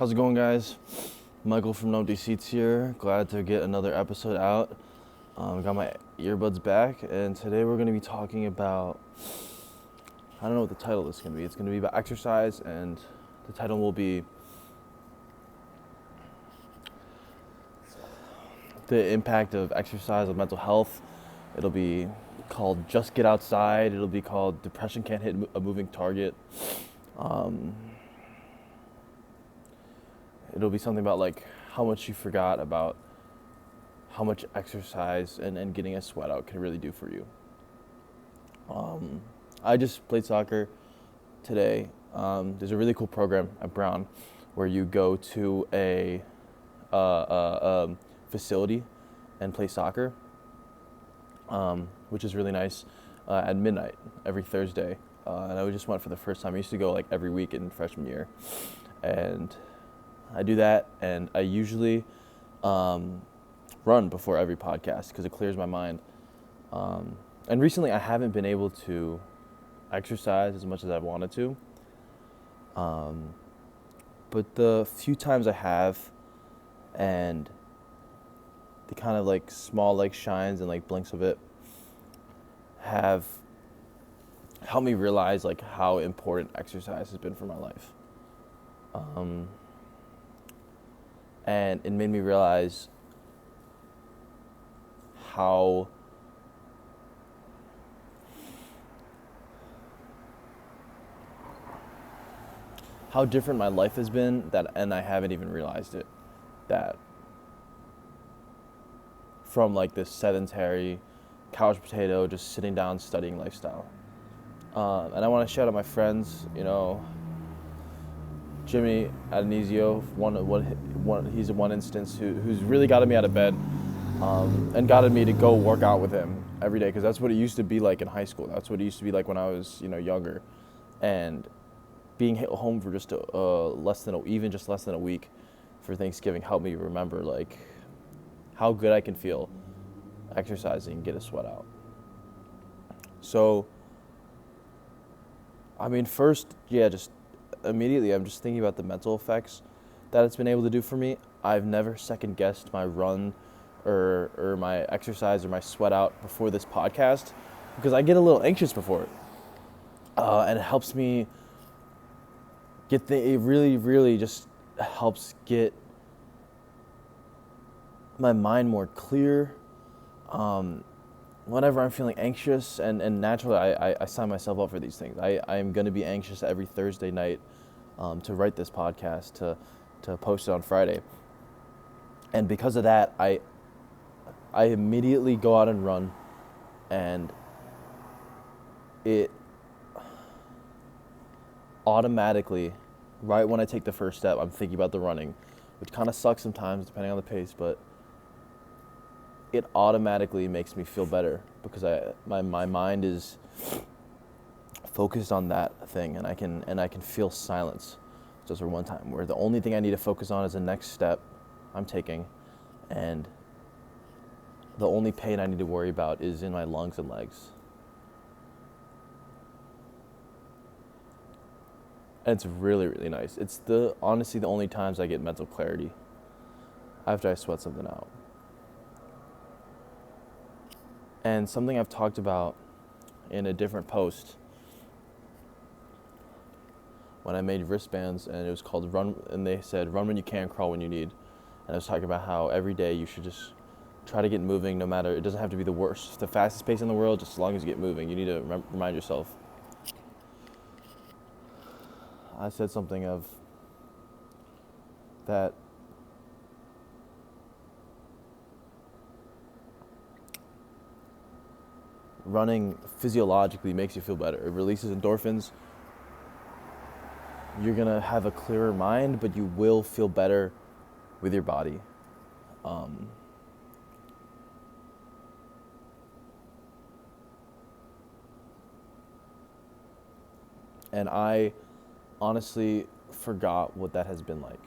How's it going, guys? Michael from No Deceits here. Glad to get another episode out. Got my earbuds back, and today we're going to be talking about, I don't know what the title is going to be. It's going to be about exercise, and the title will be the impact of exercise on mental health. It'll be called Just Get Outside. It'll be called Depression Can't Hit a Moving Target. It'll be something about like how much you forgot about how much exercise and getting a sweat out can really do for you. I just played soccer today. There's a really cool program at Brown where you go to a facility and play soccer, which is really nice, at midnight every Thursday. And I just went for the first time. I used to go like every week in freshman year. And I do that, and I usually run before every podcast because it clears my mind. And recently I haven't been able to exercise as much as I wanted to. But the few times I have, and the kind of like small like shines and like blinks of it have helped me realize like how important exercise has been for my life. And it made me realize how different my life has been, and I haven't even realized it, that from like this sedentary couch potato just sitting down studying lifestyle. And I want to shout out my friends, Jimmy Adonisio, he's one instance who's really gotten me out of bed, and gotten me to go work out with him every day, because that's what it used to be like in high school. That's what it used to be like when I was younger, and being home for just less than a week for Thanksgiving helped me remember like how good I can feel exercising and get a sweat out. So first, just immediately I'm just thinking about the mental effects that it's been able to do for me. I've never second guessed my run or my exercise or my sweat out before this podcast, because I get a little anxious before it. And it helps me it really just helps get my mind more clear. Whenever I'm feeling anxious, and naturally I sign myself up for these things. I am going to be anxious every Thursday night to write this podcast, to post it on Friday. And because of that, I immediately go out and run, and it automatically, right when I take the first step, I'm thinking about the running, which kind of sucks sometimes depending on the pace, but it automatically makes me feel better because my mind is focused on that thing, and I can feel silence just for one time, where the only thing I need to focus on is the next step I'm taking, and the only pain I need to worry about is in my lungs and legs. And it's really, really nice. It's honestly the only times I get mental clarity after I sweat something out. And something I've talked about in a different post when I made wristbands, and it was called Run, and they said, run when you can, crawl when you need. And I was talking about how every day you should just try to get moving, no matter, it doesn't have to be the fastest pace in the world, just as long as you get moving. You need to remind yourself. I said something of that running physiologically makes you feel better. It releases endorphins. You're going to have a clearer mind, but you will feel better with your body. And I honestly forgot what that has been like.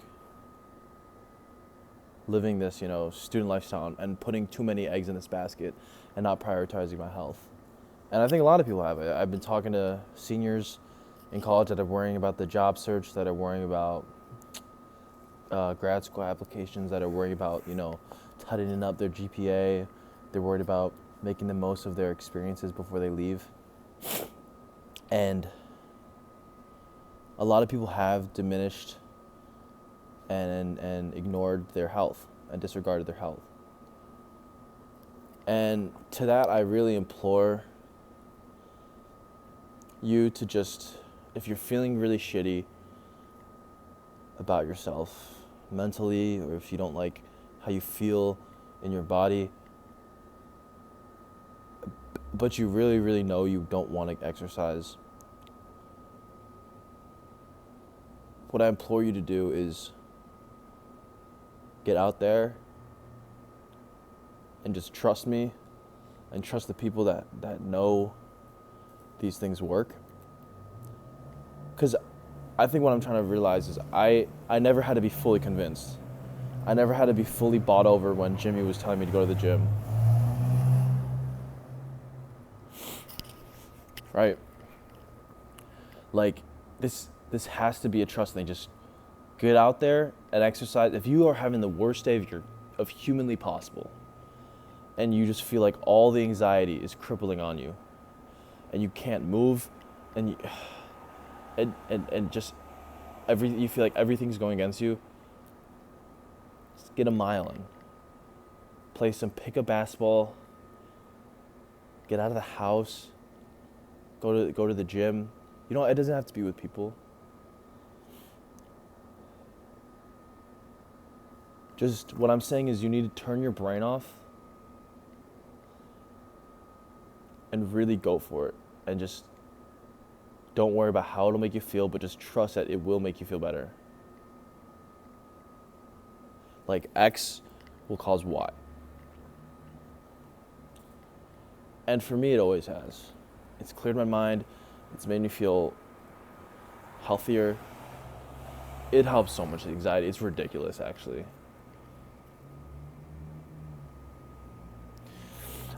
Living this, student lifestyle and putting too many eggs in this basket and not prioritizing my health. And I think a lot of people have it. I've been talking to seniors in college that are worrying about the job search, that are worrying about grad school applications that are worried about, tightening up their GPA. They're worried about making the most of their experiences before they leave. And a lot of people have diminished and ignored their health and disregarded their health. And to that, I really implore you to just, if you're feeling really shitty about yourself mentally, or if you don't like how you feel in your body, but you really, really know you don't want to exercise, what I implore you to do is get out there and just trust me and trust the people that know these things work. Because I think what I'm trying to realize is I never had to be fully convinced. I never had to be fully bought over when Jimmy was telling me to go to the gym. Right? Like, this has to be a trust thing. Just get out there and exercise. If you are having the worst day of humanly possible, and you just feel like all the anxiety is crippling on you, and you can't move, and you feel like everything's going against you, just get a mile in. Pick up basketball, get out of the house, go to the gym. It doesn't have to be with people. Just what I'm saying is you need to turn your brain off and really go for it. And just don't worry about how it'll make you feel, but just trust that it will make you feel better. Like, X will cause Y. And for me, it always has. It's cleared my mind. It's made me feel healthier. It helps so much with anxiety. It's ridiculous, actually.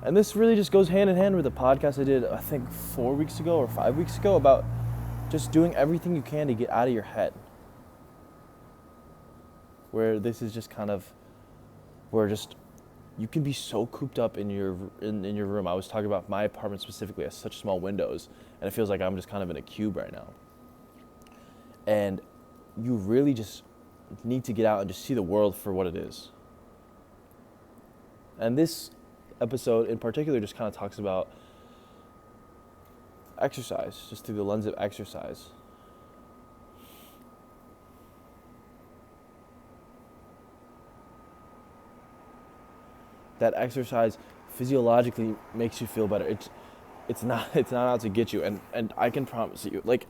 And this really just goes hand in hand with the podcast I did, I think, 4 weeks ago or 5 weeks ago, about just doing everything you can to get out of your head. Where this is just kind of, where just, you can be so cooped up in your room. I was talking about my apartment specifically has such small windows, and it feels like I'm just kind of in a cube right now. And you really just need to get out and just see the world for what it is. And this episode in particular just kind of talks about exercise, just through the lens of exercise. That exercise physiologically makes you feel better. It's not out to get you, and I can promise you, like,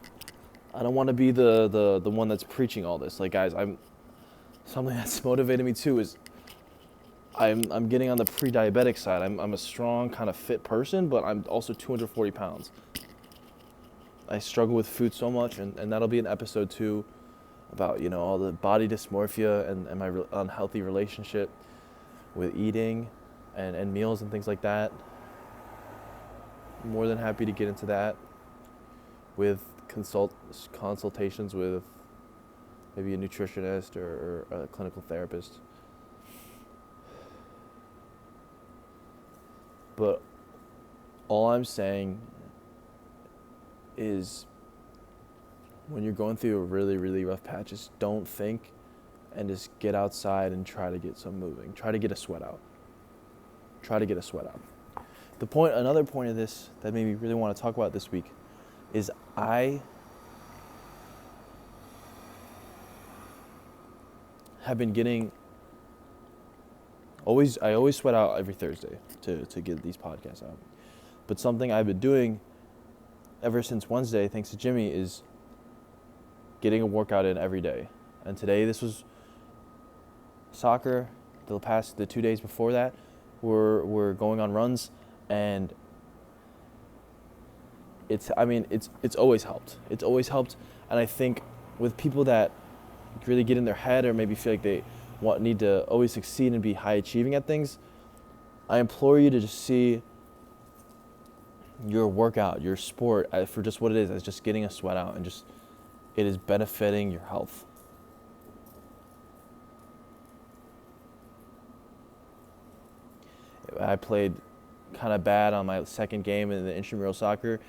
I don't want to be the one that's preaching all this. Like, guys, something that's motivated me too is I'm getting on the pre-diabetic side. I'm a strong, kind of fit person, but I'm also 240 pounds. I struggle with food so much, and that'll be an episode too, about, all the body dysmorphia and my unhealthy relationship with eating and meals and things like that. I'm more than happy to get into that with consultations with maybe a nutritionist or a clinical therapist. But all I'm saying is, when you're going through a really, really rough patch, just don't think, and just get outside and try to get some moving. Try to get a sweat out. Another point of this that made me really want to talk about this week is I have been getting, I always sweat out every Thursday to get these podcasts out. But something I've been doing ever since Wednesday, thanks to Jimmy, is getting a workout in every day. And today, this was soccer. The 2 days before that, we're going on runs, and it's always helped. It's always helped, and I think with people that really get in their head, or maybe feel like they need to always succeed and be high achieving at things, I implore you to just see your workout, your sport, for just what it is, as just getting a sweat out, and just, it is benefiting your health. I played kind of bad on my second game in the intramural soccer.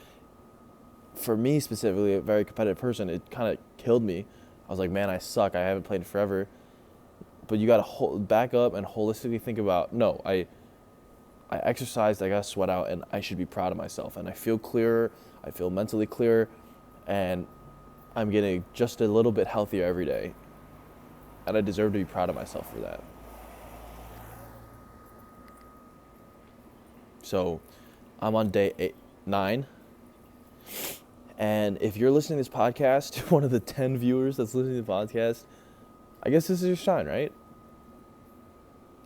For me specifically, a very competitive person, it kind of killed me. I was like, man, I suck. I haven't played forever. But you got to back up and holistically think about, no, I exercised, I got to sweat out, and I should be proud of myself. And I feel clearer, I feel mentally clearer, and I'm getting just a little bit healthier every day. And I deserve to be proud of myself for that. So I'm on day 9. And if you're listening to this podcast, one of the 10 viewers that's listening to the podcast, I guess this is your sign, right?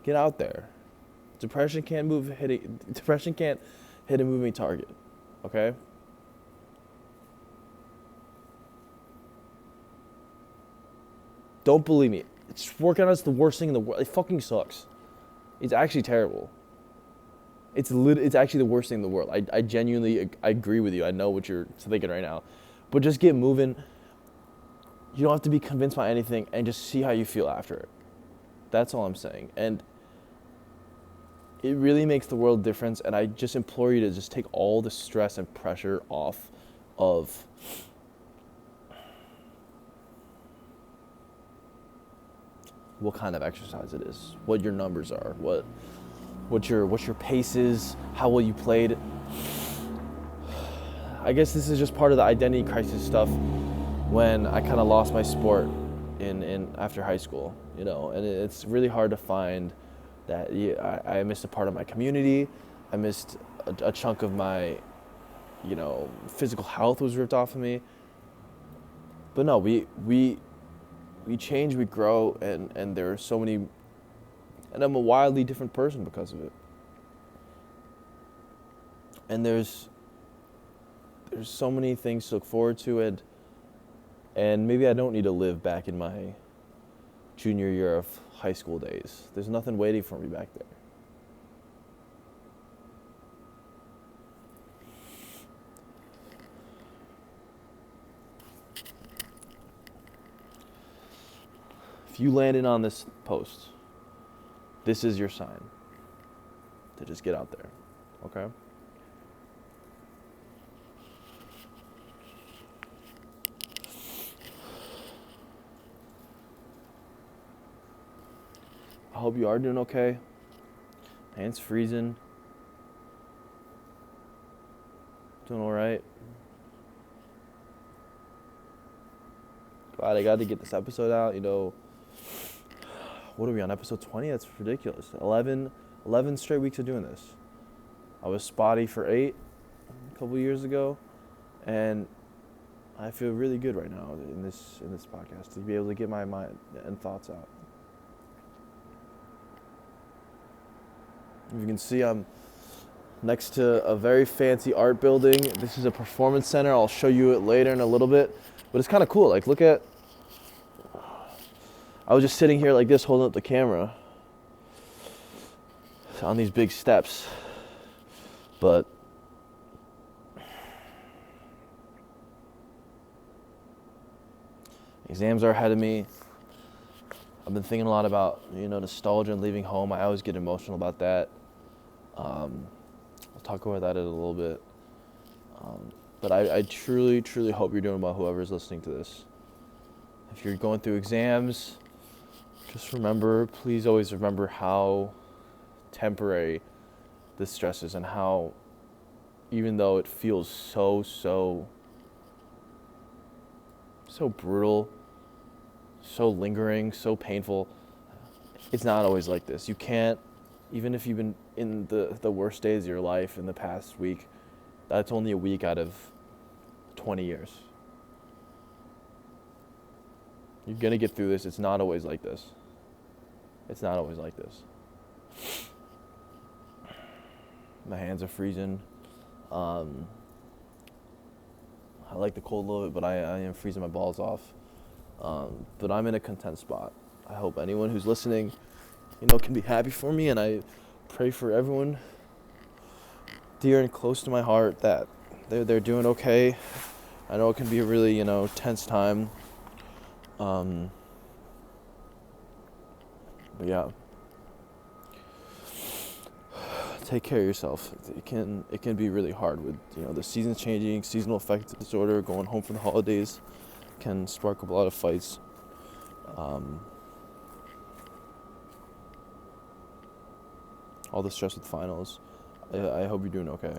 Get out there. Depression can't hit a moving target, okay? Don't believe me. Working out is the worst thing in the world. It fucking sucks. It's actually terrible. It's actually the worst thing in the world. I genuinely agree with you. I know what you're thinking right now. But just get moving. You don't have to be convinced by anything, and just see how you feel after it. That's all I'm saying. And it really makes the world a difference, and I just implore you to just take all the stress and pressure off of what kind of exercise it is, what your numbers are, what your pace is, how well you played. I guess this is just part of the identity crisis stuff when I kind of lost my sport in after high school, you know, and it's really hard to find that. I missed a part of my community. I missed a chunk of my, you know, physical health was ripped off of me. But no, we change, we grow, and there are so many, and I'm a wildly different person because of it. And there's so many things to look forward to, and maybe I don't need to live back in my junior year of high school days. There's nothing waiting for me back there. If you landed on this post, this is your sign to just get out there, okay? I hope you are doing okay. Man, it's freezing. Doing all right. Glad I got to get this episode out, you know. What are we on, episode 20? That's ridiculous. 11 straight weeks of doing this. I was spotty for 8 a couple years ago, and I feel really good right now in this podcast to be able to get my mind and thoughts out. If you can see, I'm next to a very fancy art building. This is a performance center. I'll show you it later in a little bit, but it's kind of cool. Like, look at, I was just sitting here like this, holding up the camera on these big steps, but exams are ahead of me. I've been thinking a lot about, you know, nostalgia and leaving home. I always get emotional about that. I'll talk about that in a little bit. But I truly, truly hope you're doing well, whoever's listening to this. If you're going through exams, just remember, please always remember how temporary this stress is, and how, even though it feels so brutal, so lingering, so painful, it's not always like this. You can't, even if you've been in the worst days of your life in the past week, that's only a week out of 20 years. You're going to get through this. It's not always like this. It's not always like this. My hands are freezing. I like the cold a little bit, but I am freezing my balls off. But I'm in a content spot. I hope anyone who's listening, you know, can be happy for me, and I pray for everyone dear and close to my heart that they're doing okay. I know it can be a really, you know, tense time. But yeah. take care of yourself. It can be really hard with, the seasons changing, seasonal affective disorder, going home for the holidays can spark up a lot of fights. All the stress with finals. I hope you're doing okay.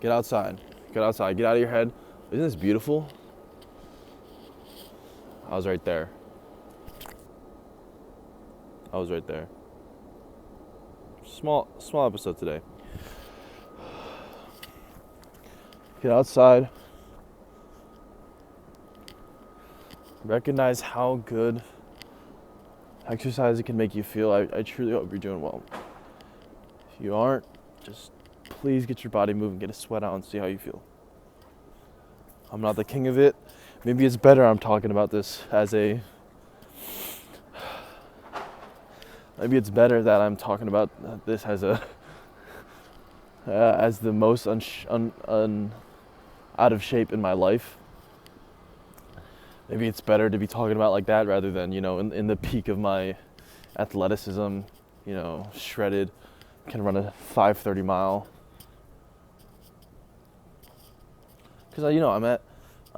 Get outside. Get outside. Get out of your head. Isn't this beautiful? I was right there. Small episode today. Get outside. Recognize how good exercise can make you feel. I truly hope you're doing well. If you aren't, just please get your body moving, get a sweat out, and see how you feel. I'm not the king of it. Maybe it's better I'm talking about this maybe it's better that I'm talking about this as the most out of shape in my life. Maybe it's better to be talking about like that rather than, in the peak of my athleticism, shredded, can run a 5:30 mile. Because I'm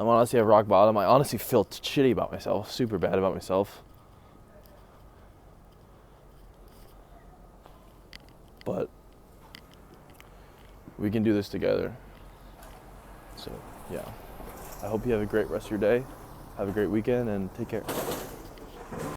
honestly at rock bottom. I honestly feel shitty about myself, super bad about myself. But we can do this together. So, yeah. I hope you have a great rest of your day. Have a great weekend and take care.